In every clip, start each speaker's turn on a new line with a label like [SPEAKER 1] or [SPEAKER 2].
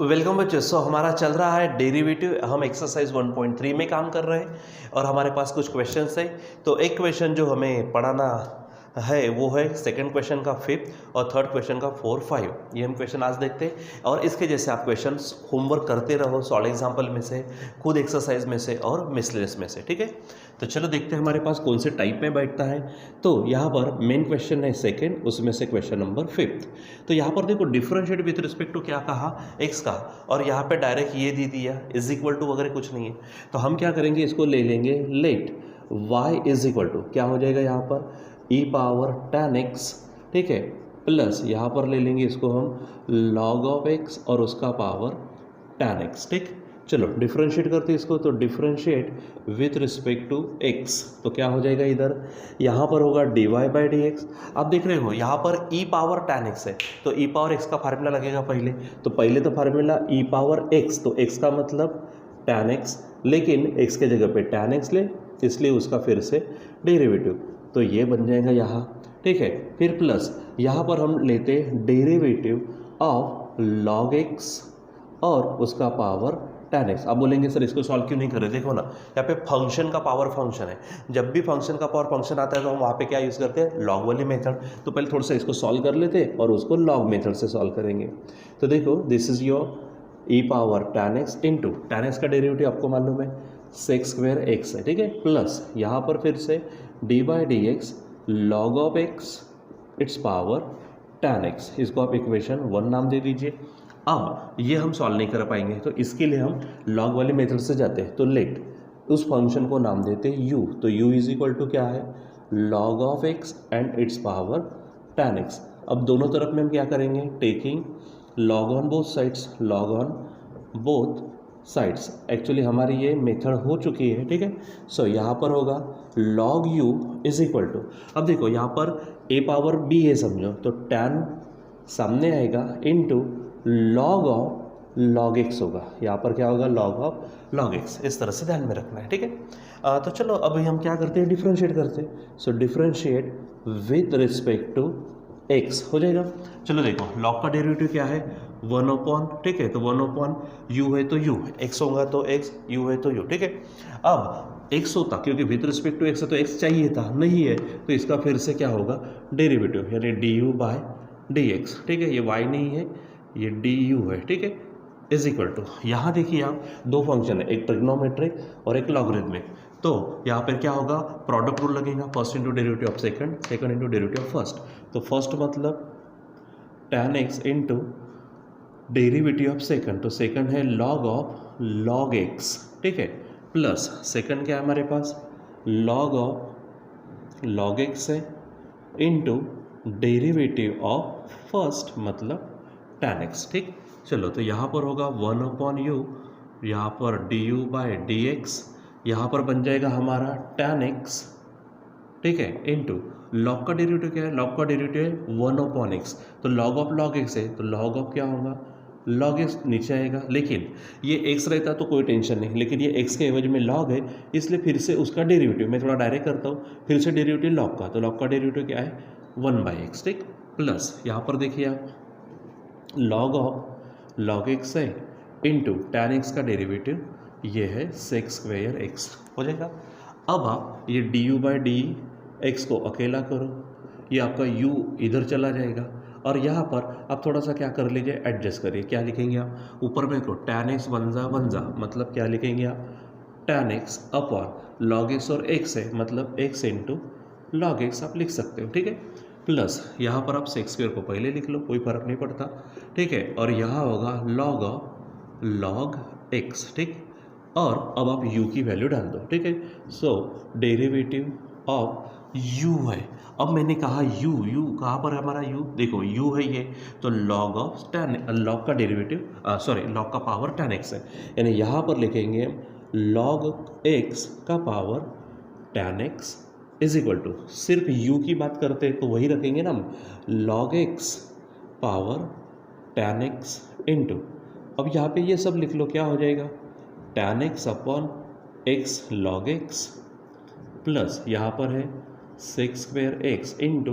[SPEAKER 1] Welcome बच्चों। हमारा चल रहा है डेरिवेटिव। हम एक्सरसाइज 1.3 में काम कर रहे हैं और हमारे पास कुछ क्वेश्चंस है। तो एक क्वेश्चन जो हमें पढ़ाना है वो है सेकंड क्वेश्चन का 5th और थर्ड क्वेश्चन का 4, 5। ये हम क्वेश्चन आज देखते हैं और इसके जैसे आप क्वेश्चंस होमवर्क करते रहो, सॉल्व एग्जाम्पल में से, खुद एक्सरसाइज में से और मिसलेनियस में से। ठीक है, तो चलो देखते हैं हमारे पास कौन से टाइप में बैठता है। तो यहाँ पर मेन क्वेश्चन है सेकेंड, उसमें से क्वेश्चन नंबर 5th। तो यहाँ पर देखो डिफरेंशिएट विथ रिस्पेक्ट टू क्या कहा, एक्स का, और यहाँ पे डायरेक्ट ये दे दिया इज इक्वल टू वगैरह कुछ नहीं है। तो हम क्या करेंगे, इसको ले लेंगे let y is equal to क्या हो जाएगा यहाँ पर e पावर tan x, ठीक है, प्लस यहाँ पर ले लेंगे इसको हम log ऑफ x और उसका पावर tan x। ठीक, चलो डिफ्रेंशिएट करते हैं इसको। तो differentiate with respect to x, तो क्या हो जाएगा, इधर यहाँ पर होगा dy बाई डी एक्स। आप देख रहे हो यहाँ पर e पावर tan x है, तो e पावर x का फार्मूला लगेगा पहले। तो पहले तो फार्मूला e पावर x, तो x का मतलब tan x, लेकिन x के जगह पे tan x ले, इसलिए उसका फिर से डेरिवेटिव, तो ये बन जाएगा यहाँ। ठीक है, फिर प्लस यहाँ पर हम लेते डेरिवेटिव ऑफ log x और उसका पावर tan x। आप बोलेंगे सर इसको सॉल्व क्यों नहीं कर रहे, देखो ना यहाँ पे फंक्शन का पावर फंक्शन है। जब भी फंक्शन का पावर फंक्शन आता है तो हम वहाँ पे क्या यूज़ करते हैं, लॉग वाली मेथड। तो पहले थोड़ा सा इसको सॉल्व कर लेते हैं और उसको लॉग मेथड से सॉल्व करेंगे। तो देखो this is your E power tan x into tan x का डेरिवेटिव आपको मालूम है सेक्स स्क्वायर एक्स है, ठीक है, प्लस यहाँ पर फिर से D by d x log of x it's power tan x। इसको आप इक्वेशन 1 नाम दे दीजिए। अब ये हम सॉल्व नहीं कर पाएंगे, तो इसके लिए हम लॉग वाले मेथड से जाते हैं। तो लेट उस फंक्शन को नाम देते हैं u। तो u इज इक्वल टू क्या है, log of x and it's power tan x। अब दोनों तरफ में हम क्या करेंगे, taking log on both sides, log on both sides. Actually हमारी ये मेथड हो चुकी है, ठीक है। सो यहाँ पर होगा log u is equal to, अब देखो यहाँ पर a पावर b है समझो, तो tan सामने आएगा into log of log x होगा। यहाँ पर क्या होगा, log ऑफ log x। इस तरह से ध्यान में रखना है, ठीक है। तो चलो अभी हम क्या करते हैं, डिफ्रेंशिएट करते हैं। So differentiate with respect to x हो जाएगा। चलो देखो log का डेरिवेटिव क्या है, 1 अपॉन, ठीक है, तो 1 अपॉन u है तो u, x होगा तो x, u है तो u, ठीक है। अब x होता, क्योंकि विथ रिस्पेक्ट टू x है तो x चाहिए था, नहीं है, तो इसका फिर से क्या होगा, डेरिवेटिव, यानी du बाय डी एक्स, ठीक है। ये y नहीं है, ये du है, ठीक है, इज इक्वल टू, यहाँ देखिए आप दो फंक्शन है, एक ट्रिग्नोमेट्रिक और एक लॉगरिथमिक। तो यहाँ पर क्या होगा, प्रोडक्ट रूल लगेगा, first into derivative of second, second into derivative of first. तो फर्स्ट मतलब tan x into derivative of second, तो सेकंड है log ऑफ log x, ठीक है, प्लस सेकंड क्या है हमारे पास, log ऑफ log x है इंटू डेरिवेटिव ऑफ फर्स्ट मतलब tan x। ठीक, चलो तो यहाँ पर होगा 1 अपॉन यू, यहाँ पर du बाय डी एक्स, यहाँ पर बन जाएगा हमारा tan x, ठीक है, इनटू लॉग का डेरिवेटिव क्या है, लॉग का डेरिवेटिव है 1 अपॉन एक्स, तो लॉग ऑफ लॉग एक्स है, तो लॉग ऑफ क्या होगा, लॉग एक्स नीचे आएगा। लेकिन ये एक्स रहता तो कोई टेंशन नहीं, लेकिन ये एक्स के एवज में लॉग है, इसलिए फिर से उसका डेरिवेटिव मैं थोड़ा डायरेक्ट करता हूँ, फिर से डेरिवेटिव लॉग का, तो लॉग का डेरिवेटिव क्या है 1 बाई एक्स, ठीक, प्लस यहाँ पर देखिए आप लॉग ऑफ लॉग एक्स है इंटू टैन एक्स का डेरिवेटिव ये है सेक्स स्क्वायर एक्स हो जाएगा। अब आप ये D you by d x को अकेला करो, ये आपका u इधर चला जाएगा, और यहाँ पर आप थोड़ा सा क्या कर लीजिए, एडजस्ट करिए। क्या लिखेंगे आप, ऊपर में को tan x बन जा, मतलब क्या लिखेंगे आप, tan x upon log x, और x है मतलब x इंटू log x आप लिख सकते हो, ठीक है, प्लस यहाँ पर आप सेक्स स्क्वायर को पहले लिख लो, कोई फर्क नहीं पड़ता, ठीक है, और यहाँ होगा log ऑफ log x, ठीक, और अब आप u की वैल्यू डाल दो, ठीक है। सो डेरिवेटिव ऑफ u है, अब मैंने कहा u कहाँ पर है हमारा u, देखो u है ये, तो log ऑफ tan, log का डेरिवेटिव सॉरी log का पावर tan x है, यानी यहाँ पर लिखेंगे log x का power tan x is equal to, सिर्फ u की बात करते हैं तो वही रखेंगे ना हम, log x power tan x into, अब यहाँ पे ये सब लिख लो, क्या हो जाएगा tan x upon x log x, plus यहाँ पर है sex square x into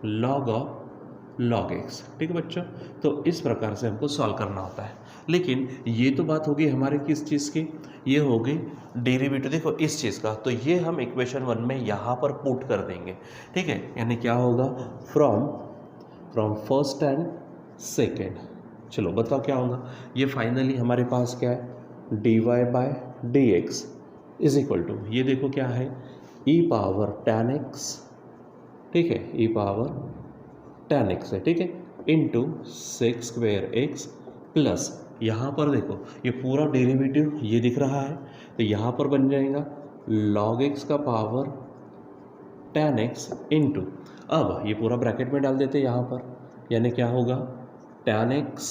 [SPEAKER 1] log of log x, ठीक है बच्चों। तो इस प्रकार से हमको सॉल्व करना होता है। लेकिन ये तो बात होगी हमारे किस चीज़ की, ये हो गई डेरिवेटिव देखो इस चीज़ का, तो ये हम इक्वेशन 1 में यहाँ पर पुट कर देंगे, ठीक है। यानी क्या होगा, फ्रॉम फर्स्ट एंड सेकेंड, चलो बताओ क्या होगा। ये फाइनली हमारे पास क्या है, dy by d x is equal to, ये देखो क्या है, e पावर tan x, ठीक है, e पावर tan x है, ठीक है, into sec square x plus, यहाँ पर देखो ये पूरा डेरिवेटिव ये दिख रहा है, तो यहाँ पर बन जाएगा log x का पावर tan x इंटू, अब ये पूरा ब्रैकेट में डाल देते यहाँ पर, यानी क्या होगा tan x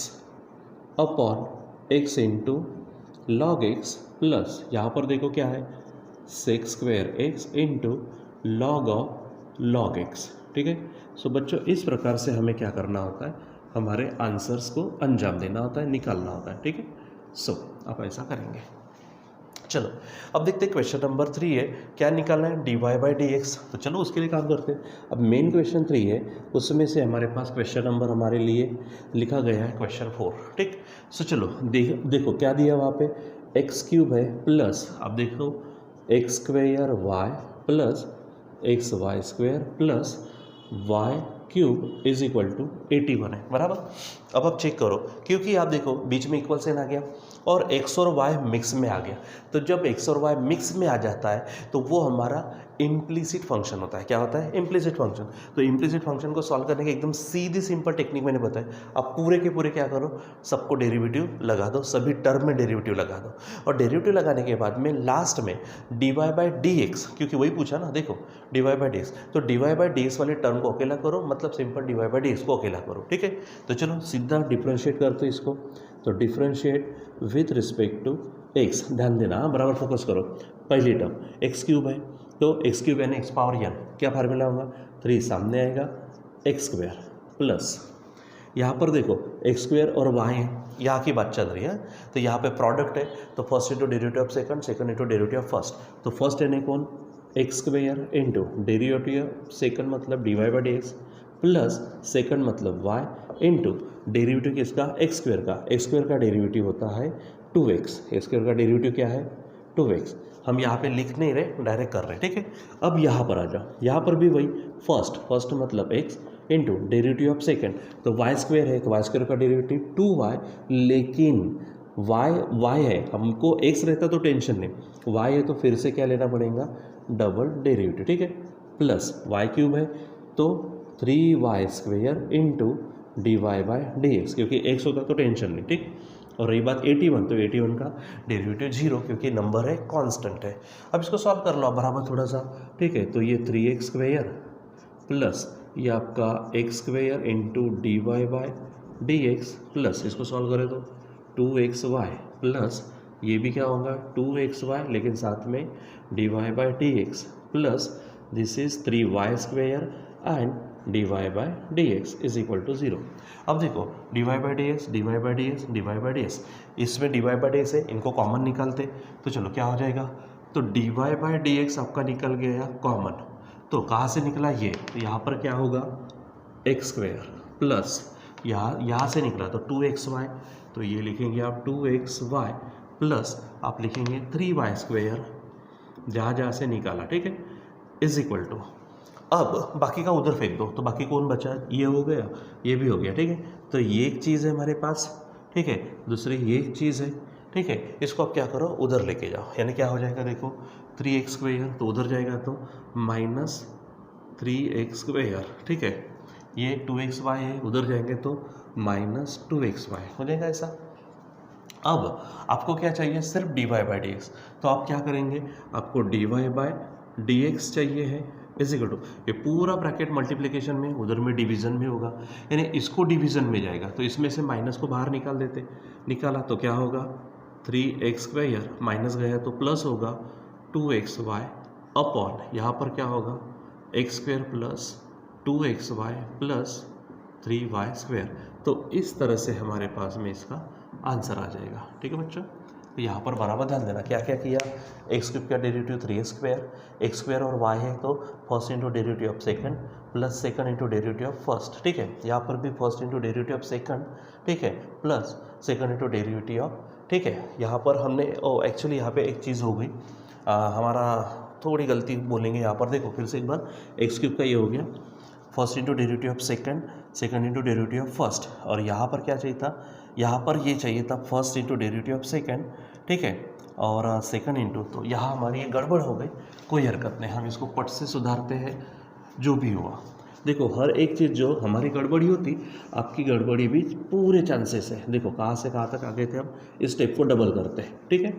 [SPEAKER 1] upon x into log x plus, यहाँ पर देखो क्या है sec square x into log x, ठीक है। सो बच्चों इस प्रकार से हमें क्या करना होता है, हमारे आंसर्स को अंजाम देना होता है, निकालना होता है, ठीक है। सो आप ऐसा करेंगे। चलो अब देखते हैं क्वेश्चन नंबर 3 है, क्या निकालना है, dy बाई डी एक्स। तो चलो उसके लिए काम करते हैं। अब मेन क्वेश्चन 3 है, उसमें से हमारे पास क्वेश्चन नंबर हमारे लिए लिखा गया है क्वेश्चन 4, ठीक। सो चलो देखो क्या दिया वहाँ पे, एक्स क्यूब है प्लस, अब देखो x square y plus x y square plus y cube is equal to 81 है, बराबर। अब आप चेक करो, क्योंकि आप देखो बीच में इक्वल साइन आ गया और x और y मिक्स में आ गया, तो जब x और y मिक्स में आ जाता है तो वो हमारा इम्प्लीसिट फंक्शन होता है। क्या होता है, इम्प्लीसिट फंक्शन। तो इम्प्लीसिट फंक्शन को सॉल्व करने की एकदम सीधी सिंपल टेक्निक मैंने बताया, आप पूरे के पूरे क्या करो, सबको डेरिवेटिव लगा दो, सभी टर्म में डेरिवेटिव लगा दो, और डेरिवेटिव लगाने के बाद में लास्ट में dy बाई डी एक्स, क्योंकि वही पूछा ना, देखो dy बाई डी एक्स, तो dy बाई डी एक्स वाले टर्म को अकेला करो, मतलब simple dy by d x को अकेला करो, ठीक है। तो चलो सीधा डिफ्रेंशिएट करते इसको, तो differentiate with respect to x, ध्यान देना, बराबर फोकस करो। पहली टर्म एक्स क्यूब है, तो एक्स क्यूब यानी एक्स पावर n, क्या फार्मूला होगा, 3 सामने आएगा एक्स स्क्वेयर प्लस, यहाँ पर देखो एक्स स्क्वेयर और वाई है, यहाँ की बात चल रही है, तो यहाँ पे प्रोडक्ट है, तो first into derivative of second, second into derivative of first, तो फर्स्ट यानी कौन, x square into derivative of second मतलब dy by d x plus second मतलब y इंटू डेरिवेटिव किसका, एक्स स्क्वेयर का, एक्स स्क्वेयर का डेरिवेटिव होता है 2x, एक्स स्क्वेयर का डेरिवेटिव क्या है 2x, हम यहाँ पे लिख नहीं रहे, डायरेक्ट कर रहे हैं, ठीक है। अब यहाँ पर आ जाओ, यहाँ पर भी वही फर्स्ट मतलब x into derivative of second, तो वाई स्क्वेयर है, तो वाई स्क्वेयर का डेरिवेटिव 2y, लेकिन y है, हमको x रहता तो टेंशन नहीं, y है तो फिर से क्या लेना पड़ेगा, डबल डेरिवेटिव, ठीक है, प्लस y क्यूब है तो 3y square into d y by d x, क्योंकि x होता तो टेंशन नहीं, ठीक। और रही बात 81, तो 81 का डेरिवेटिव 0, क्योंकि नंबर है कांस्टेंट है। अब इसको सॉल्व कर लो बराबर थोड़ा सा, ठीक है। तो ये 3x स्क्वेयर प्लस ये आपका x square into d y by d x plus, इसको सॉल्व करें तो 2xy प्लस ये भी क्या होगा 2xy, लेकिन साथ में d y by d x plus this is 3y square and d y by d x is equal to 0। अब देखो d y by d x, d y by d x, d y by d x, इसमें d y by d x है, इनको common निकालते, तो चलो क्या हो जाएगा, तो d y by d x आपका निकल गया कॉमन, तो कहाँ से निकला ये, तो यहाँ पर क्या होगा एक्स स्क्वेयर प्लस यहाँ से निकला तो 2xy, तो ये लिखेंगे आप 2xy प्लस आप लिखेंगे 3y स्क्वेयर, जहाँ से निकाला, ठीक है, इज इक्वल टू, अब बाकी का उधर फेंक दो, तो बाकी कौन बचा, ये हो गया, ये भी हो गया, ठीक है। तो ये एक चीज़ है हमारे पास, ठीक है, दूसरी ये एक चीज़ है, ठीक है। इसको आप क्या करो, उधर लेके जाओ, यानी क्या हो जाएगा, देखो 3x स्क्वेयर तो उधर जाएगा तो माइनस 3x स्क्वेयर, ठीक है, ये 2xy है, उधर जाएंगे तो माइनस 2xy हो जाएगा ऐसा। अब आपको क्या चाहिए, सिर्फ dy बाई डी एक्स, तो आप क्या करेंगे, आपको dy बाई डी एक्स चाहिए है, इज इक्वल टू, ये पूरा ब्रैकेट मल्टीप्लिकेशन में, उधर में डिवीजन में होगा, यानी इसको डिवीजन में जाएगा, तो इसमें से माइनस को बाहर निकाल देते, निकाला तो क्या होगा 3x स्क्वेयर, माइनस गया तो प्लस होगा 2xy अपॉन, यहाँ पर क्या होगा x square plus 2xy plus 3y square. तो इस तरह से हमारे पास में इसका आंसर आ जाएगा, ठीक है बच्चों। तो यहाँ पर बराबर ध्यान देना क्या क्या किया, एक्स क्यूब का डेरिवेटिव 3x², एक्स स्क्वायर और y है तो first into derivative of second plus second into derivative of first, ठीक है। यहाँ पर भी first into derivative of second, ठीक है, plus second into derivative of, ठीक है। यहाँ पर हमने एक्चुअली यहाँ पे एक चीज़ हो गई, हमारा थोड़ी गलती बोलेंगे यहाँ पर, देखो फिर से एक बार, एक्स क्यूब का ये हो गया first into derivative of second, second into derivative of first, और यहाँ पर क्या चाहिए था, यहाँ पर ये चाहिए था first into derivative of second, ठीक है, और सेकंड इंटू, तो यहाँ हमारी ये गड़बड़ हो गई, कोई हरकत नहीं, हम इसको पट से सुधारते हैं, जो भी हुआ। देखो हर एक चीज़ जो हमारी गड़बड़ी होती, आपकी गड़बड़ी भी पूरे चांसेस है। देखो कहाँ से कहाँ तक आ गए थे हम, इस स्टेप को डबल करते हैं, ठीक है।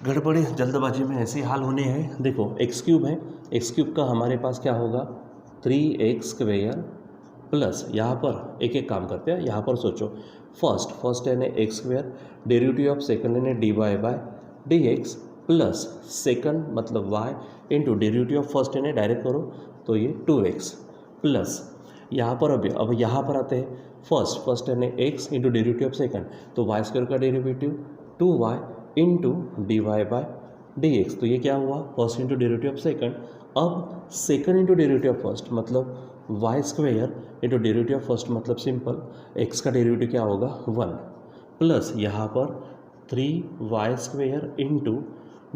[SPEAKER 1] गड़बड़ी जल्दबाजी में ऐसे हाल होने हैं। देखो एक्स क्यूब है, एक्स क्यूब का हमारे पास क्या होगा 3x² प्लस, यहाँ पर एक एक काम करते हैं, यहाँ पर सोचो फर्स्ट यानी x², डेरिवेटिव ऑफ सेकंड यानी dy/dx प्लस सेकंड मतलब y into derivative of first यानी डायरेक्ट करो तो ये 2x प्लस, यहाँ पर अब यहाँ पर आते हैं फर्स्ट यानी x into derivative of second, तो y² का डेरिवेटिव 2y इंटू dy/dx, तो ये क्या हुआ first into derivative of second. अब second into derivative of first मतलब y² into derivative of first मतलब सिंपल x का डेरिवेटिव क्या होगा 1 प्लस यहाँ पर 3y² into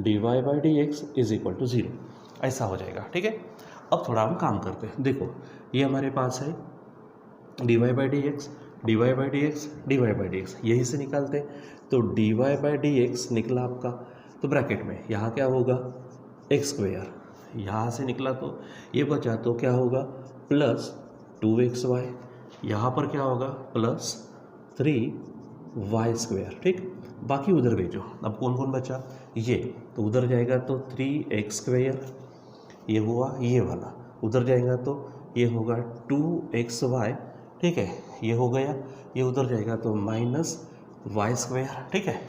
[SPEAKER 1] dy/dx is equal to 0, ऐसा हो जाएगा, ठीक है। अब थोड़ा हम काम करते हैं, देखो ये हमारे पास है dy/dx यहीं से निकालते हैं, तो dy/dx निकला आपका, तो ब्रैकेट में यहाँ क्या होगा x², यहाँ से निकला तो ये बचा तो क्या होगा प्लस 2xy, यहाँ पर क्या होगा प्लस 3y², ठीक। बाकी उधर भेजो, अब कौन कौन बचा ये, तो उधर जाएगा तो 3x², ये हुआ ये वाला, उधर जाएगा तो ये होगा 2xy, ठीक है, ये हो गया, ये उधर जाएगा तो -y², ठीक है,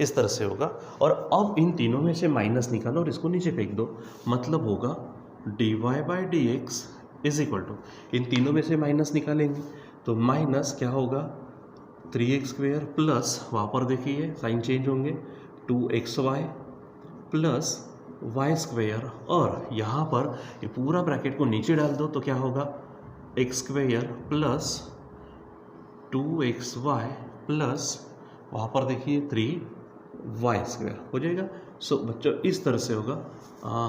[SPEAKER 1] इस तरह से होगा। और अब इन तीनों में से माइनस निकालो और इसको नीचे फेंक दो, मतलब होगा dy/dx इज इक्वल टू, इन तीनों में से माइनस निकालेंगे तो माइनस क्या होगा 3x² प्लस, वहाँ पर देखिए साइन चेंज होंगे 2xy प्लस y², और यहाँ पर ये पूरा ब्रैकेट को नीचे डाल दो तो क्या होगा x² प्लस 2xy प्लस वहाँ पर देखिए 3y² हो जाएगा। सो बच्चों इस तरह से होगा,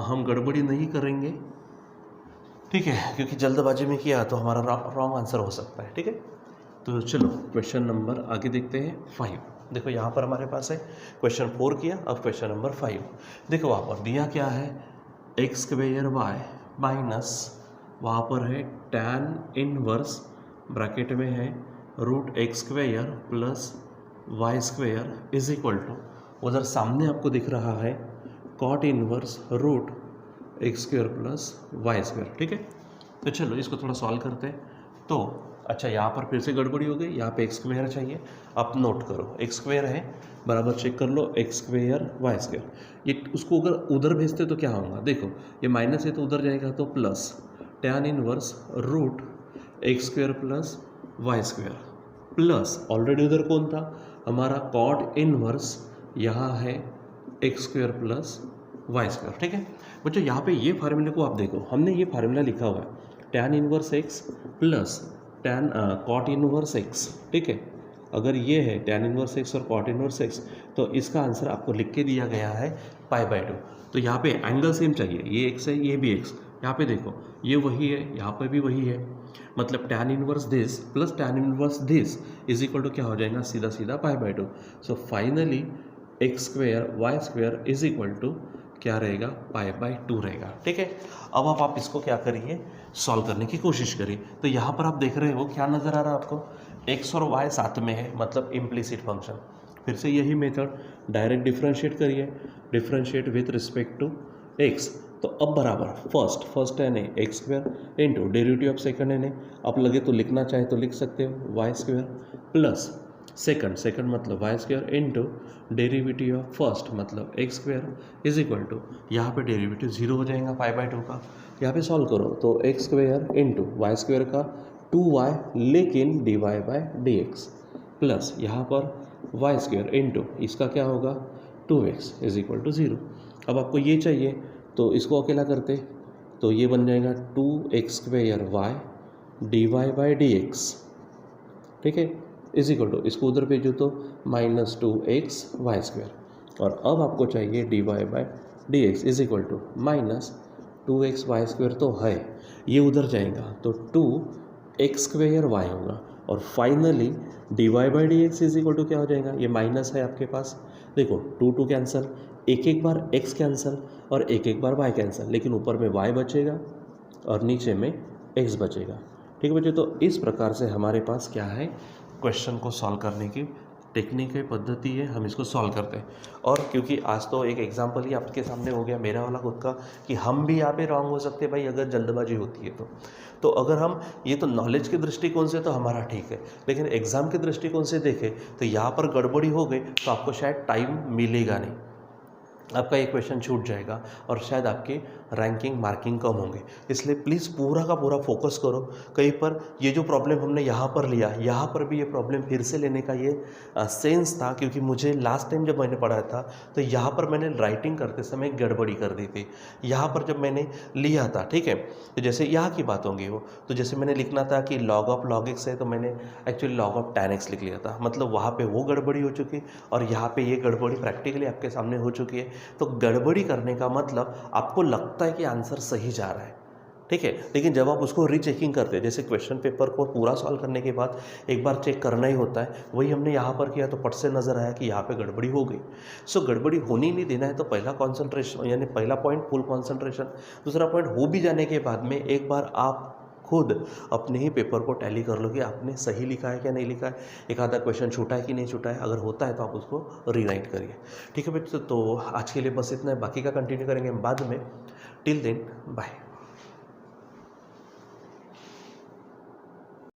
[SPEAKER 1] हम गड़बड़ी नहीं करेंगे, ठीक है, क्योंकि जल्दबाजी में किया तो हमारा रॉन्ग आंसर हो सकता है, ठीक है। तो चलो क्वेश्चन नंबर आगे देखते हैं 5। देखो यहाँ पर हमारे पास है क्वेश्चन 4 किया, अब क्वेश्चन नंबर 5 देखो, वहाँ पर दिया क्या है x² माइनस, वहाँ पर है tan इनवर्स ब्रैकेट में है √x² plus y² is equal to, उधर सामने आपको दिख रहा है cot inverse √x² plus y², ठीक है। तो चलो इसको थोड़ा सॉल्व करते हैं। तो अच्छा यहाँ पर फिर से गड़बड़ी हो गई, यहाँ पे x² चाहिए, आप नोट करो x² है बराबर चेक कर लो x² y², ये उसको अगर उधर भेजते तो क्या होगा, देखो ये माइनस है तो उधर जाएगा तो plus tan inverse √x² plus y² plus, already उधर कौन था हमारा cot इनवर्स, यहाँ है x² प्लस y², ठीक है। बच्चों यहाँ पे ये फार्मूले को आप देखो, हमने ये फार्मूला लिखा हुआ है tan inverse x plus cot inverse x, ठीक है। अगर ये है tan इनवर्स x और cot इनवर्स x, तो इसका आंसर आपको लिख के दिया गया है π/2। तो यहाँ पे एंगल सेम चाहिए, ये x है ये भी x, यहाँ पे देखो ये वही है यहाँ पे भी वही है, मतलब tan inverse this plus tan inverse this is equal to क्या हो जाएगा सीधा सीधा π/2। So finally x² y² is equal to क्या रहेगा π/2 रहेगा, ठीक है। अब आप इसको क्या करिए सॉल्व करने की कोशिश करिए। तो यहाँ पर आप देख रहे हो क्या नज़र आ रहा है आपको, x और y साथ में है मतलब इम्प्लिसिट फंक्शन। फिर से यही मेथड, डायरेक्ट डिफ्रेंशिएट करिए, differentiate with respect to x, तो अब बराबर फर्स्ट है नहीं x² into derivative of second है नहीं, आप लगे तो लिखना चाहे तो लिख सकते हो y² प्लस सेकंड मतलब y² into derivative of first मतलब x² इज इक्वल टू, यहाँ पे डेरिवेटिव 0 हो जाएगा π/2 का, यहाँ पे सॉल्व करो तो x² इंटू y² का 2y लेकिन dy/dx प्लस यहाँ पर वाई स्क्वायर इंटू इसका क्या होगा 2x इज इक्वल टू 0। अब आपको ये चाहिए तो इसको अकेला करते तो ये बन जाएगा 2x square y d y by d x, ठीक है, इज इक्वल टू इसको उधर भेजो तो -2x वाई स्क्वायर। और अब आपको चाहिए d y by d x is equal to -2x y square तो है, ये उधर जाएगा तो 2x स्क्वायर वाई होगा। और finally d y by d x is equal to क्या हो जाएगा, ये माइनस है आपके पास, देखो 2 कैंसिल, एक बार x कैंसिल और एक बार y कैंसिल, लेकिन ऊपर में y बचेगा और नीचे में x बचेगा। ठीक है बच्चों, तो इस प्रकार से हमारे पास क्या है, क्वेश्चन को सॉल्व करने की टेक्निक है, पद्धति है, हम इसको सॉल्व करते हैं। और क्योंकि आज तो एक एग्जांपल ही आपके सामने हो गया मेरा वाला खुद का कि हम भी यहाँ पे रॉन्ग हो सकते हैं भाई अगर जल्दबाजी होती है तो अगर हम ये तो नॉलेज के दृष्टिकोण से तो हमारा ठीक है, लेकिन एग्ज़ाम के दृष्टिकोण से देखें तो यहाँ पर गड़बड़ी हो गई तो आपको शायद टाइम मिलेगा नहीं, आपका एक क्वेश्चन छूट जाएगा और शायद आपकी रैंकिंग मार्किंग कम होंगे। इसलिए प्लीज़ पूरा का पूरा फोकस करो। कहीं पर ये जो प्रॉब्लम हमने यहाँ पर लिया, यहाँ पर भी ये प्रॉब्लम फिर से लेने का ये सेंस था, क्योंकि मुझे लास्ट टाइम जब मैंने पढ़ा था तो यहाँ पर मैंने राइटिंग करते समय गड़बड़ी कर दी थी। यहाँ पर जब मैंने लिया था, ठीक है, तो जैसे यहाँ की बात होंगी वो, तो जैसे मैंने लिखना था कि log ऑफ log x है तो मैंने actually log of tan x लिख लिया था, मतलब वहाँ पर वो गड़बड़ी हो चुकी और यहाँ पर ये गड़बड़ी प्रैक्टिकली आपके सामने हो चुकी है। तो गड़बड़ी करने का मतलब आपको लगता है कि आंसर सही जा रहा है, ठीक है, लेकिन जब आप उसको रीचेकिंग करते हैं, जैसे क्वेश्चन पेपर को पूरा सॉल्व करने के बाद एक बार चेक करना ही होता है, वही हमने यहाँ पर किया तो पट से नज़र आया कि यहाँ पे गड़बड़ी हो गई। सो गड़बड़ी होनी नहीं देना है, तो पहला कॉन्सेंट्रेशन यानी पहला पॉइंट फुल कॉन्सेंट्रेशन, दूसरा पॉइंट हो भी जाने के बाद में एक बार आप खुद अपने ही पेपर को टैली कर लो कि आपने सही लिखा है क्या नहीं लिखा है, एक आधा क्वेश्चन छूटा है कि नहीं छूटा है, अगर होता है तो आप उसको रीराइट करिए। ठीक है बच्चों, तो आज के लिए बस इतना है, बाकी का कंटिन्यू करेंगे बाद में। Till then bye.